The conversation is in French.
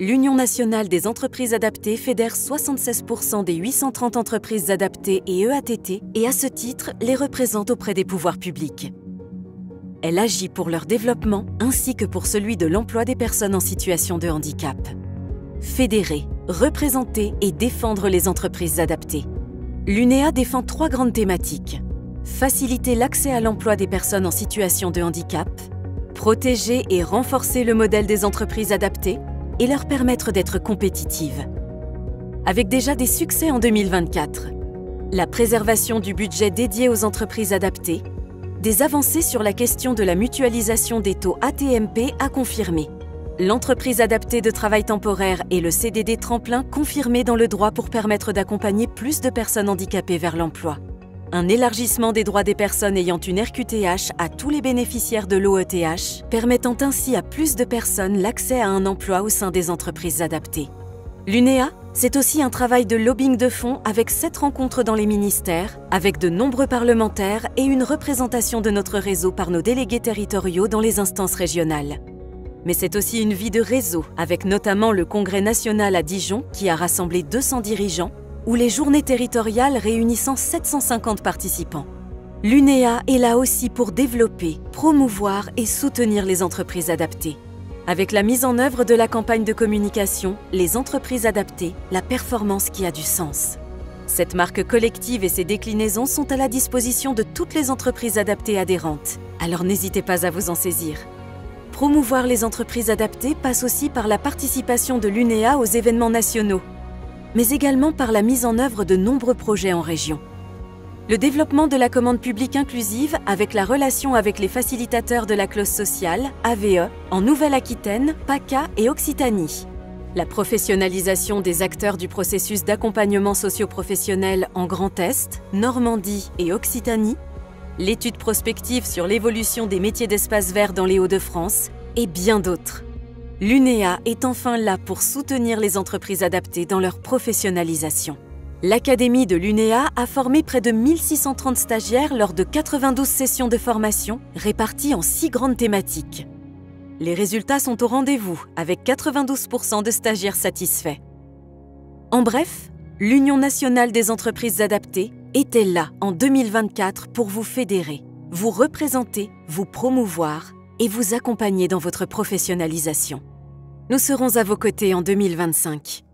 l'Union nationale des entreprises adaptées fédère 76% des 830 entreprises adaptées et EATT et à ce titre les représente auprès des pouvoirs publics. Elle agit pour leur développement ainsi que pour celui de l'emploi des personnes en situation de handicap. Fédérer, représenter et défendre les entreprises adaptées. L'UNEA défend 3 grandes thématiques. Faciliter l'accès à l'emploi des personnes en situation de handicap, protéger et renforcer le modèle des entreprises adaptées et leur permettre d'être compétitives. Avec déjà des succès en 2024, la préservation du budget dédié aux entreprises adaptées, des avancées sur la question de la mutualisation des taux AT-MP à confirmer, l'entreprise adaptée de travail temporaire et le CDD tremplin confirmés dans le droit pour permettre d'accompagner plus de personnes handicapées vers l'emploi. Un élargissement des droits des personnes ayant une RQTH à tous les bénéficiaires de l'OETH, permettant ainsi à plus de personnes l'accès à un emploi au sein des entreprises adaptées. L'UNEA, c'est aussi un travail de lobbying de fond avec 7 rencontres dans les ministères, avec de nombreux parlementaires et une représentation de notre réseau par nos délégués territoriaux dans les instances régionales. Mais c'est aussi une vie de réseau, avec notamment le Congrès national à Dijon qui a rassemblé 200 dirigeants, ou les journées territoriales réunissant 750 participants. L'UNEA est là aussi pour développer, promouvoir et soutenir les entreprises adaptées. Avec la mise en œuvre de la campagne de communication « Les entreprises adaptées, la performance qui a du sens ». Cette marque collective et ses déclinaisons sont à la disposition de toutes les entreprises adaptées adhérentes, alors n'hésitez pas à vous en saisir. Promouvoir les entreprises adaptées passe aussi par la participation de l'UNEA aux événements nationaux, mais également par la mise en œuvre de nombreux projets en région. Le développement de la commande publique inclusive avec la relation avec les facilitateurs de la clause sociale, AVE, en Nouvelle-Aquitaine, PACA et Occitanie. La professionnalisation des acteurs du processus d'accompagnement socio-professionnel en Grand Est, Normandie et Occitanie. L'étude prospective sur l'évolution des métiers d'espace vert dans les Hauts-de-France et bien d'autres. L'UNEA est enfin là pour soutenir les entreprises adaptées dans leur professionnalisation. L'Académie de l'UNEA a formé près de 1630 stagiaires lors de 92 sessions de formation réparties en 6 grandes thématiques. Les résultats sont au rendez-vous, avec 92% de stagiaires satisfaits. En bref, l'Union nationale des entreprises adaptées était là en 2024 pour vous fédérer, vous représenter, vous promouvoir et vous accompagner dans votre professionnalisation. Nous serons à vos côtés en 2025.